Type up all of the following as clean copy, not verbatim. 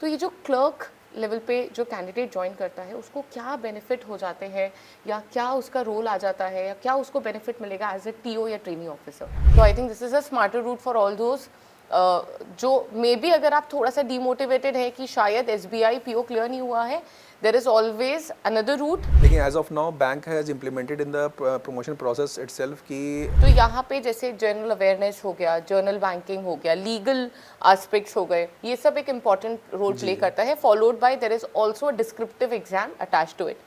तो ये जो क्लर्क लेवल पे जो कैंडिडेट ज्वाइन करता है उसको क्या बेनिफिट हो जाते हैं या क्या उसका रोल आ जाता है या क्या उसको बेनिफिट मिलेगा एज ए टीओ या ट्रेनिंग ऑफिसर। तो I think this is a smarter route for all those जो मे बी अगर आप थोड़ा सा डीमोटिवेटेड है कि शायद एसबीआई पीओ क्लियर नहीं हुआ है, there is always another route. लेकिन as of now bank has implemented in the promotion process itself कि तो यहाँ पे जैसे जनरल अवेयरनेस हो गया, जर्नल बैंकिंग हो गया, लीगल एस्पेक्ट्स हो गए, ये सब एक इम्पॉर्टेंट रोल प्ले करता है, followed by there is also a descriptive exam attach to it.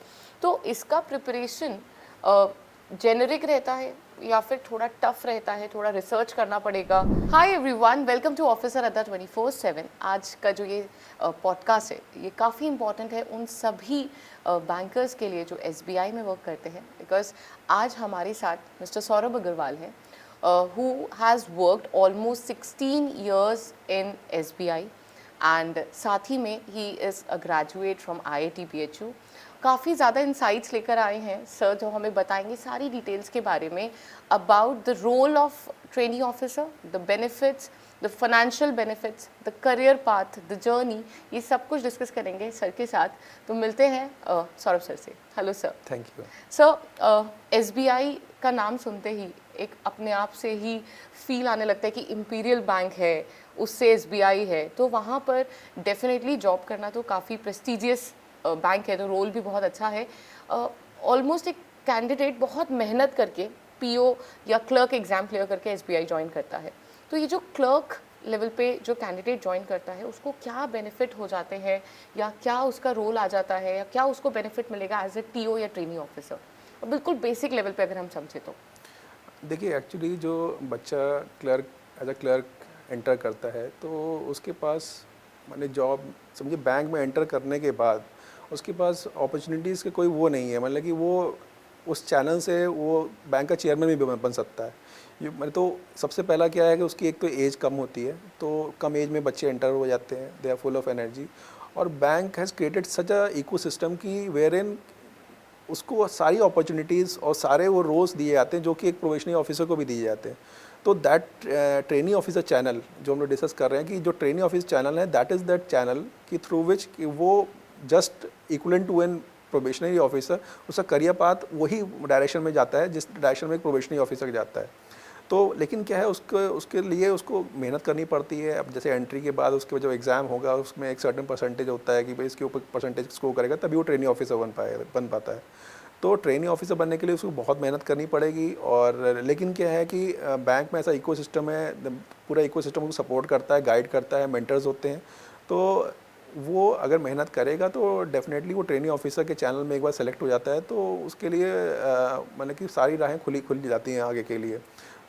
तो इसका प्रिपरेशन जेनरिक रहता है या फिर थोड़ा टफ रहता है, थोड़ा रिसर्च करना पड़ेगा। Hi everyone, welcome to officer Adda 24/7। आज का जो ये पॉडकास्ट है ये काफ़ी इंपॉर्टेंट है उन सभी बैंकर्स के लिए जो एसबीआई में वर्क करते हैं, बिकॉज आज हमारे साथ मिस्टर सौरभ अग्रवाल हैं who has worked almost 16 years in SBI and साथ ही में he is a graduate from IIT BHU। काफ़ी ज़्यादा इंसाइट्स लेकर आए हैं सर जो हमें बताएंगे सारी डिटेल्स के बारे में about the role of training officer, the benefits, the financial benefits, the career path, the journey, ये सब कुछ डिस्कस करेंगे सर के साथ। तो मिलते हैं सौरभ सर से। Hello sir. Thank you sir, SBI का नाम सुनते ही एक अपने आप से ही फील आने लगता है कि इम्पीरियल बैंक है, उससे एसबीआई है, तो वहाँ पर डेफिनेटली जॉब करना तो काफ़ी प्रेस्टिजियस बैंक है, तो रोल भी बहुत अच्छा है। ऑलमोस्ट एक कैंडिडेट बहुत मेहनत करके पीओ या क्लर्क एग्ज़ाम क्लियर करके एसबीआई ज्वाइन करता है। तो ये जो क्लर्क लेवल पे जो कैंडिडेट ज्वाइन करता है उसको क्या बेनिफिट हो जाते हैं या क्या उसका रोल आ जाता है या क्या उसको बेनिफिट मिलेगा एज ए टीओ या ट्रेनिंग ऑफिसर, बिल्कुल बेसिक लेवल पे अगर हम समझे तो। देखिए एक्चुअली जो बच्चा clerk as a clerk enter करता है तो उसके पास माने जॉब समझिए बैंक में एंटर करने के बाद उसके पास अपॉर्चुनिटीज़ के कोई वो नहीं है, मतलब कि वो उस चैनल से वो बैंक का चेयरमैन भी बन सकता है। ये मैंने तो सबसे पहला क्या है कि उसकी एक तो एज कम होती है, तो कम एज में बच्चे एंटर हो जाते हैं, they are full of energy. और bank has created such a ecosystem की वेयर इन उसको सारी अपॉर्चुनिटीज़ और सारे वो रोल्स दिए जाते हैं जो कि एक प्रोबेशनरी ऑफिसर को भी दिए जाते हैं। तो दैट ट्रेनिंग ऑफिसर चैनल जो हम लोग डिस्कस कर रहे हैं कि जो ट्रेनिंग ऑफिसर चैनल है दैट इज़ दैट चैनल कि थ्रू विच कि वो just equivalent to an probationary officer, उसका करियर पाथ वही डायरेक्शन में जाता है जिस डायरेक्शन में एक प्रोबेशनरी ऑफिसर जाता है। तो लेकिन क्या है उसके लिए उसको मेहनत करनी पड़ती है। अब जैसे एंट्री के बाद उसके जो एग्ज़ाम होगा उसमें एक सर्टेन परसेंटेज होता है कि भाई इसके ऊपर परसेंटेज स्कोर करेगा तभी वो ट्रेनिंग ऑफिसर बन पाता है। तो ट्रेनिंग ऑफिसर बनने के लिए उसको बहुत मेहनत करनी पड़ेगी। और लेकिन क्या है कि बैंक में ऐसा इकोसिस्टम है, पूरा इकोसिस्टम उसको सपोर्ट करता है, गाइड करता है, मेंटर्स होते हैं। तो वो अगर मेहनत करेगा तो डेफिनेटली वो ट्रेनिंग ऑफिसर के चैनल में एक बार सेलेक्ट हो जाता है तो उसके लिए मतलब कि सारी राहें खुल जाती हैं आगे के लिए।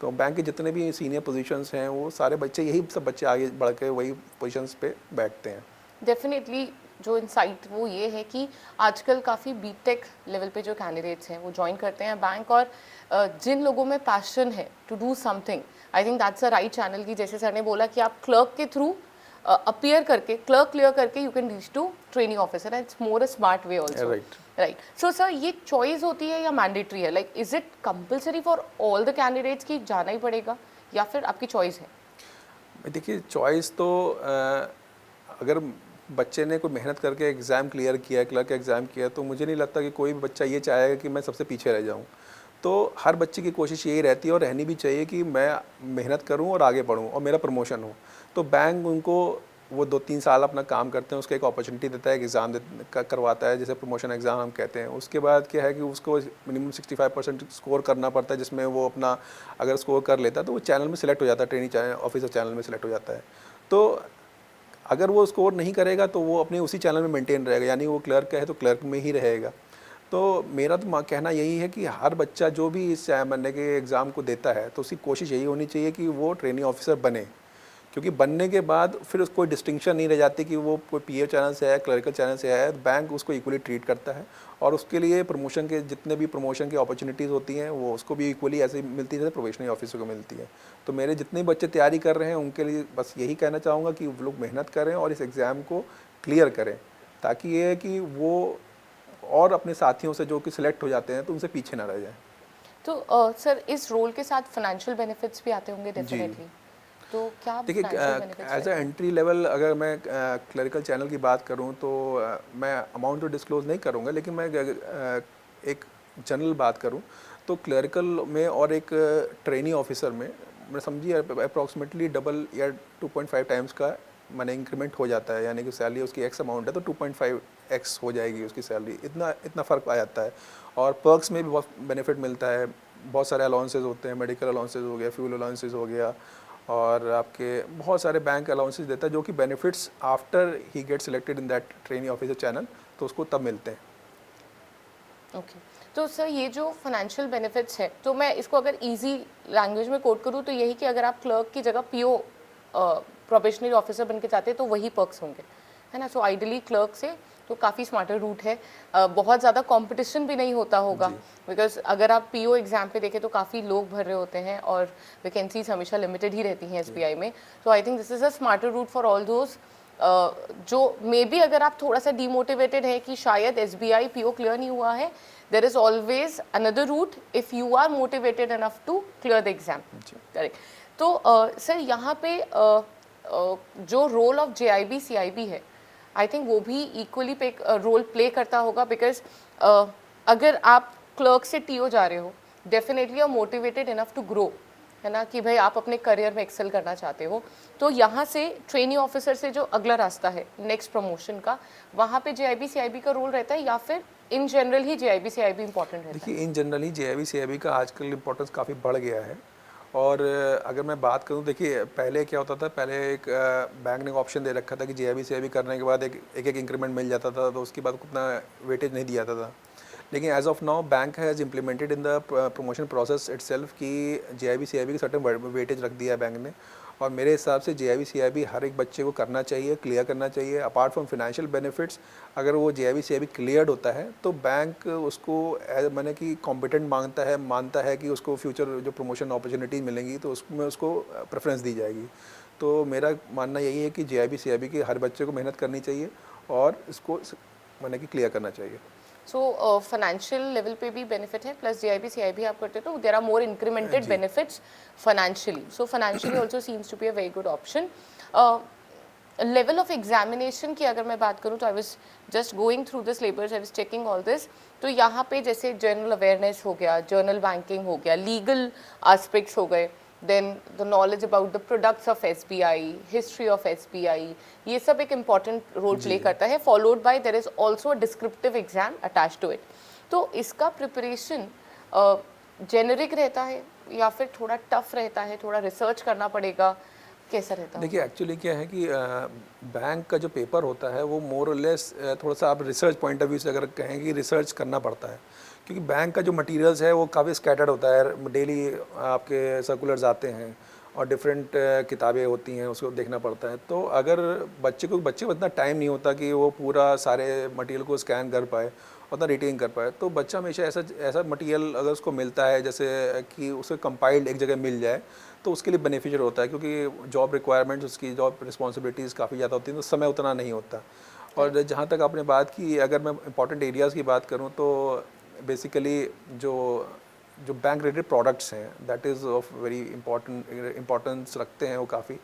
तो बैंक के जितने भी सीनियर पोजीशंस हैं वो सारे बच्चे यही सब बच्चे आगे बढ़ के वही पोजीशंस पे बैठते हैं। डेफिनेटली जो इंसाइट वो ये है कि आजकल काफ़ी बीटेक लेवल पे जो कैंडिडेट्स हैं वो ज्वाइन करते हैं बैंक, और जिन लोगों में पैशन है to do something, I think that's a right channel की जैसे सर ने बोला कि आप क्लर्क के थ्रू अपीयर करके क्लर्क क्लियर करके you can reach to training officer, it's more a smart way also. Right. Right. So sir, ये चॉइस होती है या मैंडेटरी है, like is it compulsory for all the candidates की जाना ही पड़ेगा या फिर आपकी चॉइस है? देखिए चॉइस तो अगर बच्चे ने कोई मेहनत करके एग्ज़ाम क्लियर किया, क्लर्क का एग्ज़ाम किया, तो मुझे नहीं लगता कि कोई भी बच्चा ये चाहेगा कि मैं सबसे पीछे रह जाऊं। तो हर बच्चे की कोशिश यही रहती है और रहनी भी चाहिए कि मैं मेहनत करूं और आगे बढ़ूं और मेरा प्रमोशन हो। तो बैंक उनको वो 2-3 साल अपना काम करते हैं, उसको एक अपॉर्चुनिटी देता है, एक एग्ज़ाम करवाता है जैसे प्रमोशन एग्ज़ाम हम कहते हैं। उसके बाद क्या है कि उसको मिनिमम 65% स्कोर करना पड़ता है, जिसमें वो अपना अगर स्कोर कर लेता है तो वो चैनल में सेलेक्ट हो जाता है, ट्रेनिंग ऑफिसर चैनल में सेलेक्ट हो जाता है। तो अगर वो स्कोर नहीं करेगा तो वो अपने उसी चैनल में मेंटेन रहेगा, यानी वो क्लर्क है तो क्लर्क में ही रहेगा। तो मेरा तो कहना यही है कि हर बच्चा जो भी इस बनने के एग्ज़ाम को देता है तो उसकी कोशिश यही होनी चाहिए कि वो ट्रेनिंग ऑफिसर बने, क्योंकि बनने के बाद फिर उसको कोई डिस्टिंक्शन नहीं रह जाती कि वो कोई पीए चैनल से है, क्लरिकल चैनल से है, बैंक उसको इक्वली ट्रीट करता है। और उसके लिए प्रमोशन के जितने भी प्रमोशन की अपॉर्चुनिटीज़ होती हैं वो उसको भी इक्वली ऐसे मिलती है जैसे प्रोबेशनरी ऑफिसर को मिलती है। तो मेरे जितने बच्चे तैयारी कर रहे हैं उनके लिए बस यही कहना चाहूँगा कि वो लोग मेहनत करें और इस एग्ज़ाम को क्लियर करें, ताकि ये है कि वो और अपने साथियों से जो कि सिलेक्ट हो जाते हैं तो उनसे पीछे ना रह जाएँ। तो सर, इस रोल के साथ फाइनेंशियल बेनिफिट्स भी आते होंगे जी। डेफिनेटली। तो क्या देखिए financial benefits एज अ रहेंगे? एंट्री लेवल अगर मैं क्लरिकल चैनल की बात करूं तो मैं अमाउंट तो डिस्क्लोज नहीं करूंगा, लेकिन मैं एक जनरल बात करूं तो क्लरिकल में और एक ट्रेनी ऑफिसर में मैं समझिए अप्रॉक्सीमेटली डबल या 2.5 टाइम्स का मैंने इंक्रीमेंट हो जाता है, यानी कि सैलरी उसकी एक्स अमाउंट है तो 2.5x हो जाएगी उसकी सैलरी, इतना इतना फ़र्क आ जाता है। और पर्क्स में भी बहुत बेनिफिट मिलता है, बहुत सारे अलाउंसेज होते हैं, मेडिकल अलाउंसेज हो गया, फ्यूल अलाउंसेज हो गया, और आपके बहुत सारे बैंक अलाउंसेस देता है जो कि benefits after he get selected in that trainee officer channel, तो उसको तब मिलते हैं। ओके, तो सर ये जो फाइनेंशियल बेनिफिट्स है, तो मैं इसको अगर इजी लैंग्वेज में कोट करूँ तो यही कि अगर आप क्लर्क की जगह पीओ प्रोबेशनरी ऑफिसर बन के जाते हैं तो वही पर्क्स होंगे, है ना। सो आइडियली क्लर्क से तो काफ़ी स्मार्टर रूट है, बहुत ज़्यादा कंपटीशन भी नहीं होता होगा, जी। बिकॉज अगर आप पीओ एग्जाम पे देखें तो काफ़ी लोग भर रहे होते हैं और वैकेंसीज हमेशा लिमिटेड ही रहती हैं एसबीआई में। तो I think this is a smarter route for all those जो मे बी अगर आप थोड़ा सा डीमोटिवेटेड है कि शायद एसबीआई पीओ क्लियर नहीं हुआ है, there is always another route if you are motivated enough to clear the exam. Correct. तो सर यहाँ पे जो रोल ऑफ जेआईबी सीआईबी है, आई थिंक वो भी इक्वली पे रोल प्ले करता होगा, बिकॉज अगर आप क्लर्क से टीओ जा रहे हो, definitely are motivated enough to grow, है ना, कि भाई आप अपने करियर में एक्सेल करना चाहते हो, तो यहाँ से ट्रेनी ऑफिसर से जो अगला रास्ता है नेक्स्ट प्रमोशन का, वहाँ पे जेआईबी सीआईबी का रोल रहता है, या फिर in general he JIB CIB important रहता है? देखिए in general he JIB CIB का आजकल इम्पोर्टेंस काफ़ी बढ़ गया है। और अगर मैं बात करूं, देखिए पहले क्या होता था, पहले एक बैंक ने ऑप्शन दे रखा था कि जेआईबी सीआईबी करने के बाद एक एक इंक्रीमेंट मिल जाता था, तो उसके बाद उतना वेटेज नहीं दिया जाता था। लेकिन as of now bank has implemented in the promotion process itself कि जेआईबी सीआईबी की सर्टेन वेटेज रख दिया है बैंक ने, और मेरे हिसाब से जेआईबी सीआईबी हर एक बच्चे को करना चाहिए, क्लियर करना चाहिए। अपार्ट फ्रॉम फाइनेंशियल बेनिफिट्स, अगर वो जेआईबी सीआईबी क्लियर्ड होता है तो बैंक उसको माने कि कॉम्पिटेंट मानता है कि उसको फ्यूचर जो प्रमोशन अपॉर्चुनिटीज़ मिलेंगी तो उसमें उसको प्रेफरेंस दी जाएगी। तो मेरा मानना यही है कि जेआईबी सीआईबी की हर बच्चे को मेहनत करनी चाहिए और इसको माने कि क्लियर करना चाहिए। सो फाइनेंशियल लेवल पे भी बेनिफिट है, प्लस जेआईबी सीआईबी आप करते हो तो देर आर मोर इंक्रीमेंटेड जी। Benefits financially, so financially also seems to be a very good option. Level of examination की अगर मैं बात करूँ तो I was just going through this labours, I was checking all this, तो यहाँ पे जैसे जनरल अवेयरनेस हो गया, जर्नल बैंकिंग हो गया, लीगल एस्पेक्ट्स हो गए, then the knowledge about the products of SBI, history of SBI, ये सब एक important role play करता है, followed by there is also a descriptive exam attached to it। तो इसका preparation generic रहता है या फिर थोड़ा tough रहता है, थोड़ा research करना पड़ेगा, कैसा रहता है? देखिए एक्चुअली क्या है कि बैंक का जो पेपर होता है वो मोर और लेस थोड़ा सा आप रिसर्च पॉइंट ऑफ व्यू से अगर कहें कि रिसर्च करना पड़ता है, क्योंकि बैंक का जो मटेरियल्स है वो काफ़ी स्कैटर्ड होता है, डेली आपके सर्कुलर्स आते हैं और डिफरेंट किताबें होती हैं, उसको देखना पड़ता है। तो अगर बच्चे को इतना टाइम नहीं होता कि वो पूरा सारे मटेरियल को स्कैन कर पाए, उतना रीडिंग कर पाए, तो बच्चा हमेशा ऐसा मटेरियल अगर उसको मिलता है जैसे कि उसे कंपाइल्ड एक जगह मिल जाए तो उसके लिए बेनिफिशियल होता है, क्योंकि जॉब रिक्वायरमेंट्स उसकी जॉब रिस्पॉन्सिबिलिटीज़ काफ़ी ज़्यादा होती हैं, तो समय उतना नहीं होता। और जहाँ तक आपने बात की, अगर मैं इंपॉर्टेंट एरियाज़ की बात करूँ तो बेसिकली जो जो बैंक रिलेटेड प्रोडक्ट्स हैं that is of very importance रखते हैं वो काफ़ी,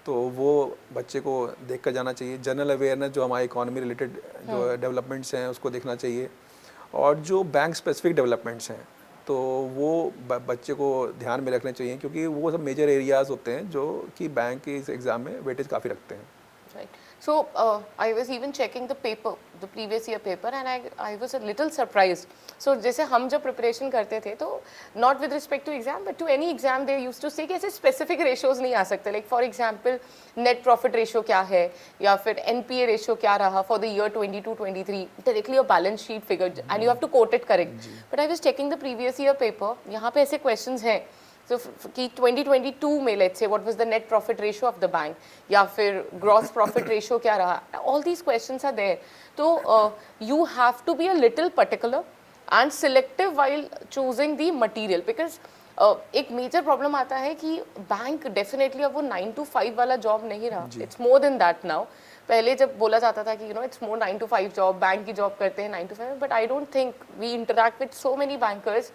तो वो बच्चे को देख कर जाना चाहिए। जनरल अवेयरनेस जो हमारी इकॉनमी रिलेटेड जो डेवलपमेंट्स हैं उसको देखना चाहिए, और जो बैंक स्पेसिफिक डेवलपमेंट्स हैं तो वो बच्चे को ध्यान में रखने चाहिए, क्योंकि वो सब मेजर एरियाज़ होते हैं जो कि बैंक के इस एग्ज़ाम में वेटेज काफ़ी रखते हैं। Right. So I was even checking the paper, the previous year paper, and I was a little surprised. So जैसे हम जब preparation करते थे तो not with respect to exam but to any exam they used to say कि ऐसे specific ratios नहीं आ सकते, like for example net profit ratio क्या है या फिर NPA ratio क्या रहा for the year 22-23, directly a balance sheet figure and you have to quote it correct. But I was checking the previous year paper, यहाँ पे ऐसे questions हैं so कि 2022 में let's say what was the net profit ratio of the bank या फिर gross profit ratio क्या रहा, all these questions are there, तो you have to be a little particular and selective while choosing the material because एक major problem आता है कि bank definitely अब वो 9 to 5 वाला जॉब नहीं रहा, it's more than that now. पहले जब बोला जाता था कि you know it's more 9 to 5 job, bank की जॉब करते हैं 9 to 5, but I don't think we interact with so many bankers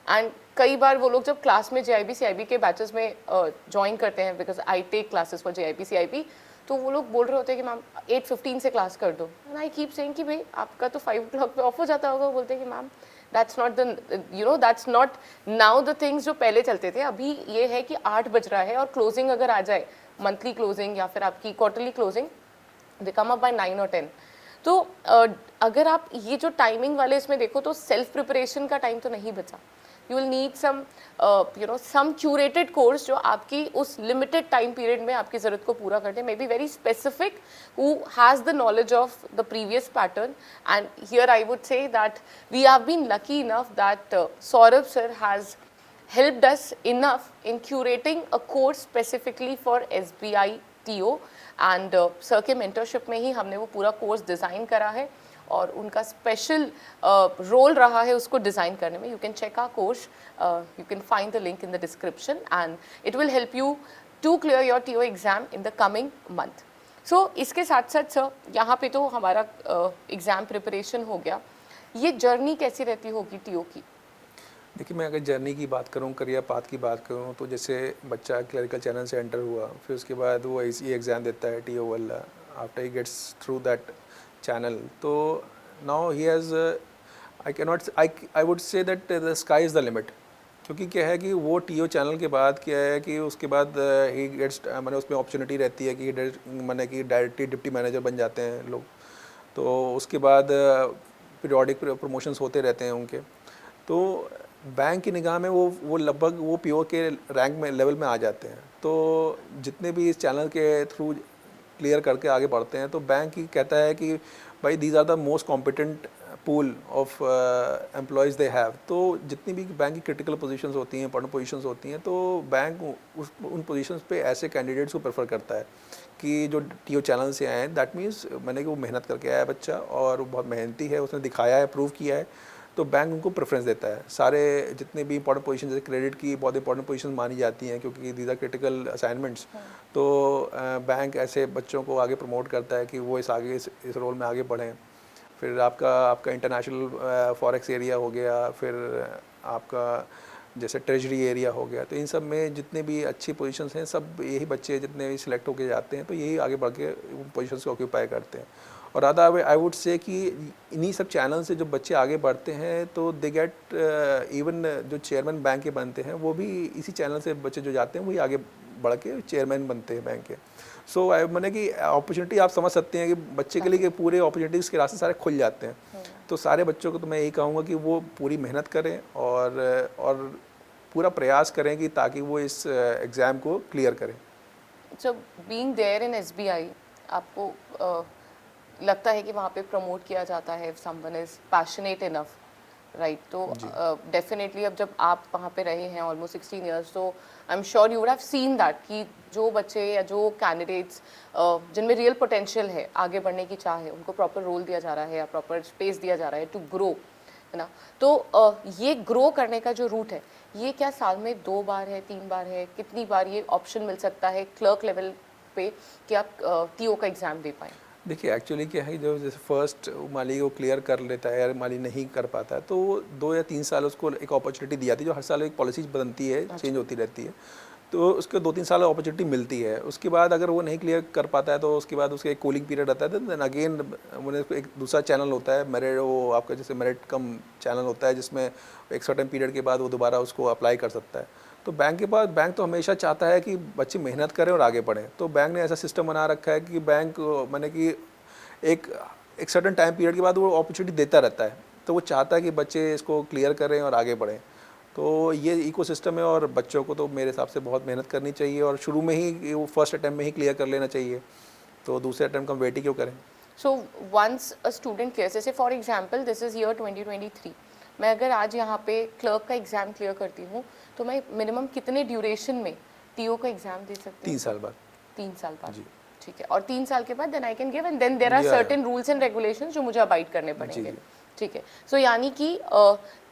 and कई बार वो लोग जब क्लास में JIB CIB के बैचेस में ज्वाइन करते हैं, because I take classes for JIB CIB, तो वो लोग बोल रहे होते हैं कि मैम 8:15 से क्लास कर दो, एंड आई कीप सेइंग कि भाई आपका तो 5 o'clock पे ऑफ हो जाता होगा। बोलते हैं कि ma'am that's not the that's not now the things जो पहले चलते थे। अभी ये है कि 8 बज रहा है और क्लोजिंग अगर आ जाए, मंथली क्लोजिंग या फिर आपकी quarterly closing, they come up by 9 or 10। तो अगर आप ये जो टाइमिंग वाले इसमें देखो तो सेल्फ प्रिपरेशन का टाइम तो नहीं बचा। You will need some some curated course जो आपकी उस लिमिटेड टाइम पीरियड में आपकी ज़रूरत को पूरा कर दे, may be very specific, who has the knowledge of the previous pattern. And here I would say that we have been lucky enough that Saurabh sir has helped us enough in curating a course specifically for SBI TO, and sir के mentorship में ही हमने वो पूरा course design करा है और उनका special role रहा है उसको डिज़ाइन करने में। You can check our course, you can find the link in the description, and it will help you to clear your TO exam in the coming month. So इसके साथ साथ sir यहाँ पे तो हमारा एग्ज़ाम प्रिपरेशन हो गया, ये जर्नी कैसी रहती होगी TO की? देखिए, मैं अगर जर्नी की बात करूँ, करियर पाथ की बात करूँ, तो जैसे बच्चा क्लरिकल चैनल से एंटर हुआ, फिर उसके बाद वो ऐसी एग्ज़ाम देता है TO वाला, after he gets through that channel, तो now he has I would say that the sky is the limit. क्योंकि क्या है कि वो TO चैनल के बाद क्या है कि उसके बाद ही गेट्स मैंने उसमें अपॉर्चुनिटी रहती है कि मैंने कि डायरेक्टली डिप्टी मैनेजर बन जाते हैं लोग, तो उसके बाद पीरियोडिक प्रमोशंस होते रहते हैं उनके। तो बैंक की निगाह में वो लगभग वो PO के रैंक में लेवल में आ जाते हैं। तो जितने भी इस चैनल के थ्रू क्लियर करके आगे बढ़ते हैं, तो बैंक ही कहता है कि भाई these are the most competent pool of employees they have. तो जितनी भी बैंक की क्रिटिकल पोजीशंस होती हैं, इंपॉर्टेंट पोजीशंस होती हैं, तो बैंक उन पोजीशंस पे ऐसे कैंडिडेट्स को प्रेफर करता है कि जो TO चैनल से आए हैं। दैट मीन्स मैंने कि वो मेहनत करके आया है बच्चा और वो बहुत मेहनती है, उसने दिखाया है, प्रूव किया है, तो बैंक उनको प्रेफरेंस देता है। सारे जितने भी इंपॉर्टेंट पोजीशन, जैसे क्रेडिट की बहुत इंपॉर्टेंट पोजीशन मानी जाती हैं क्योंकि दीज आर क्रिटिकल असाइनमेंट्स, तो बैंक ऐसे बच्चों को आगे प्रमोट करता है कि वो इस रोल में आगे बढ़ें। फिर आपका इंटरनेशनल फॉरेक्स एरिया हो गया, फिर आपका जैसे ट्रेजरी एरिया हो गया, तो इन सब में जितने भी अच्छी पोजीशंस हैं, सब यही बच्चे जितने भी सिलेक्ट होके जाते हैं, तो यही आगे बढ़ के उन पोजीशंस को ऑक्यूपाई करते हैं। और आधा आई वुड से कि इन्हीं सब चैनल से जो बच्चे आगे बढ़ते हैं, तो दे गेट इवन जो चेयरमैन बैंक के बनते हैं, वो भी इसी चैनल से बच्चे जो जाते हैं वही आगे बढ़ के चेयरमैन बनते हैं बैंक के। सो मैंने कि अपॉर्चुनिटी आप समझ सकते हैं कि बच्चे के लिए कि पूरे अपॉर्चुनिटीज़ के रास्ते सारे खुल जाते हैं। तो सारे बच्चों को तो मैं यही कहूँगा कि वो पूरी मेहनत करें और पूरा प्रयास करें कि ताकि वो इस एग्ज़ाम को क्लियर करें। So being there in SBI, आपको लगता है कि वहाँ पे प्रमोट किया जाता है if someone is passionate enough, right? तो डेफिनेटली अब जब आप वहाँ पे रहे हैं ऑलमोस्ट 16 ईयर्स, तो I am sure you would have seen that कि जो बच्चे या जो कैंडिडेट्स जिनमें रियल पोटेंशियल है, आगे बढ़ने की चाह है, उनको प्रॉपर रोल दिया जा रहा है या प्रॉपर स्पेस दिया जा रहा है टू ग्रो, है ना? तो ये ग्रो करने का जो रूट है, ये क्या साल में 2 बार है, 3 बार है, कितनी बार ये ऑप्शन मिल सकता है क्लर्क लेवल पे कि आप TO का एग्ज़ाम दे पाएँ? देखिए, एक्चुअली क्या है, जो जैसे फर्स्ट माली वो क्लियर कर लेता है या माली नहीं कर पाता है, तो 2 या 3 साल उसको एक अपॉर्चुनिटी दी जाती है, जो हर साल एक पॉलिसी बनती है, चेंज होती रहती है, तो उसको 2-3 साल अपॉर्चुनिटी मिलती है। उसके बाद अगर वो नहीं क्लियर कर पाता है, तो उसके बाद उसका एक कूलिंग पीरियड आता है, देन अगेन एक दूसरा चैनल होता है, मेरिट, वो आपका जैसे मेरिट कम चैनल होता है, जिसमें एक सर्टेन पीरियड के बाद वो दोबारा उसको अप्लाई कर सकता है। तो बैंक तो हमेशा चाहता है कि बच्चे मेहनत करें और आगे बढ़ें। तो बैंक ने ऐसा सिस्टम बना रखा है कि बैंक मैंने कि एक सर्टेन टाइम पीरियड के बाद वो अपॉर्चुनिटी देता रहता है। तो वो चाहता है कि बच्चे इसको क्लियर करें और आगे बढ़ें। तो ये इकोसिस्टम है और बच्चों को तो मेरे हिसाब से बहुत मेहनत करनी चाहिए और शुरू में ही वो फर्स्ट अटैम्प्ट में ही क्लियर कर लेना चाहिए। तो दूसरे अटैम्प्ट का हम वेट ही क्यों करें? So once a student clear, जैसे for example this is year 2023, मैं अगर आज यहाँ पे क्लर्क का एग्ज़ाम क्लियर करती हूँ, तो मैं मिनिमम कितने ड्यूरेशन में TO का एग्ज़ाम दे सकती हूँ? 3 साल बाद। 3 साल बाद, जी। ठीक है। और 3 साल के बाद then I can give, and then there are certain rules and regulations जो मुझे अबाइड करने पड़ेंगे, ठीक है। सो यानी कि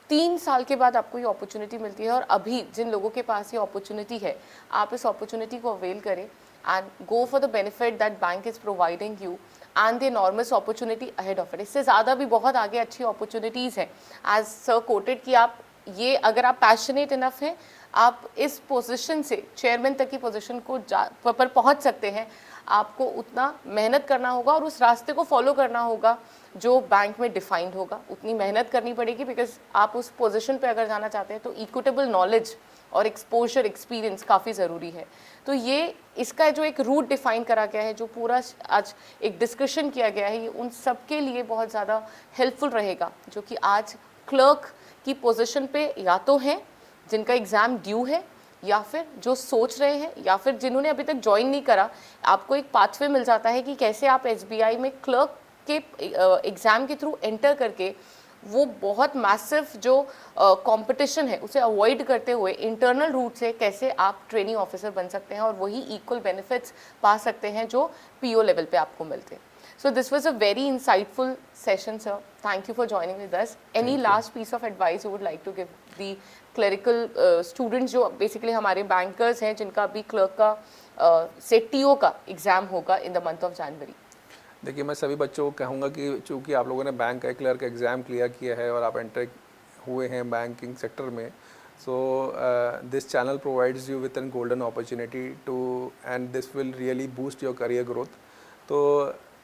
3 साल के बाद आपको ये अपॉर्चुनिटी मिलती है, और अभी जिन लोगों के पास ये अपॉर्चुनिटी है, आप इस अपॉर्चुनिटी को अवेल करें and go for the benefit that bank is providing you and the enormous opportunity ahead of it. इससे ज़्यादा भी बहुत आगे अच्छी अपॉर्चुनिटीज़ हैं, एज सर कोटेड, कि आप ये अगर आप पैशनेट इनफ हैं, आप इस पोजीशन से चेयरमैन तक की पोजीशन को पर पहुंच सकते हैं। आपको उतना मेहनत करना होगा और उस रास्ते को फॉलो करना होगा जो बैंक में डिफाइंड होगा, उतनी मेहनत करनी पड़ेगी, बिकॉज आप उस पोजीशन पे अगर जाना चाहते हैं तो इक्विटेबल नॉलेज और एक्सपोजर एक्सपीरियंस काफ़ी ज़रूरी है। तो ये इसका जो एक रूट डिफाइन करा गया है, जो पूरा आज एक डिस्कशन किया गया है, ये उन सब के लिए बहुत ज़्यादा हेल्पफुल रहेगा जो कि आज क्लर्क की पोजीशन पे या तो हैं जिनका एग्ज़ाम ड्यू है, या फिर जो सोच रहे हैं, या फिर जिन्होंने अभी तक ज्वाइन नहीं करा। आपको एक पाथवे मिल जाता है कि कैसे आप SBI में क्लर्क के एग्ज़ाम के थ्रू एंटर करके वो बहुत मैसिव जो कंपटीशन है उसे अवॉइड करते हुए इंटरनल रूट से कैसे आप ट्रेनिंग ऑफिसर बन सकते हैं और वही इक्वल बेनिफिट्स पा सकते हैं जो PO लेवल पे आपको मिलते हैं। So this was a very insightful session, sir. Thank you for joining with us. Any last piece of advice you would like to give the clerical students जो basically हमारे bankers हैं जिनका अभी clerk का से TO का exam होगा in the month of January? देखिए, मैं सभी बच्चों को कहूँगा कि चूँकि आप लोगों ने बैंक का क्लर्क का एग्ज़ाम क्लियर किया है और आप एंटर हुए हैं बैंकिंग सेक्टर में, so this channel provides you with an golden opportunity to and this will really boost your career growth. तो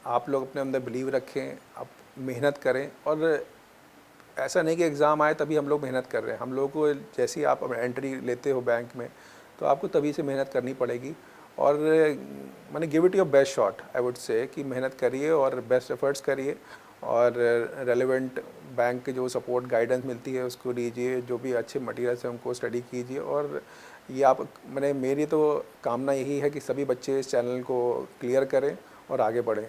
आप लोग अपने अंदर बिलीव रखें, आप मेहनत करें, और ऐसा नहीं कि एग्ज़ाम आए तभी हम लोग मेहनत कर रहे हैं। हम लोग को जैसे ही आप एंट्री लेते हो बैंक में तो आपको तभी से मेहनत करनी पड़ेगी, और मैंने give it your best shot, I would से कि मेहनत करिए और बेस्ट एफर्ट्स करिए, और रेलेवेंट बैंक की जो सपोर्ट गाइडेंस मिलती है उसको लीजिए, जो भी अच्छे मटेरियल्स हैं उनको स्टडी कीजिए। और ये आप मेरी तो कामना यही है कि सभी बच्चे इस चैनल को क्लियर करें और आगे बढ़ें,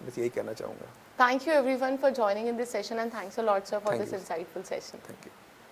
बस यही कहना चाहूँगा। Thank you everyone for joining in this session, and thanks a lot, sir, for Thank this you. insightful session. Thank you.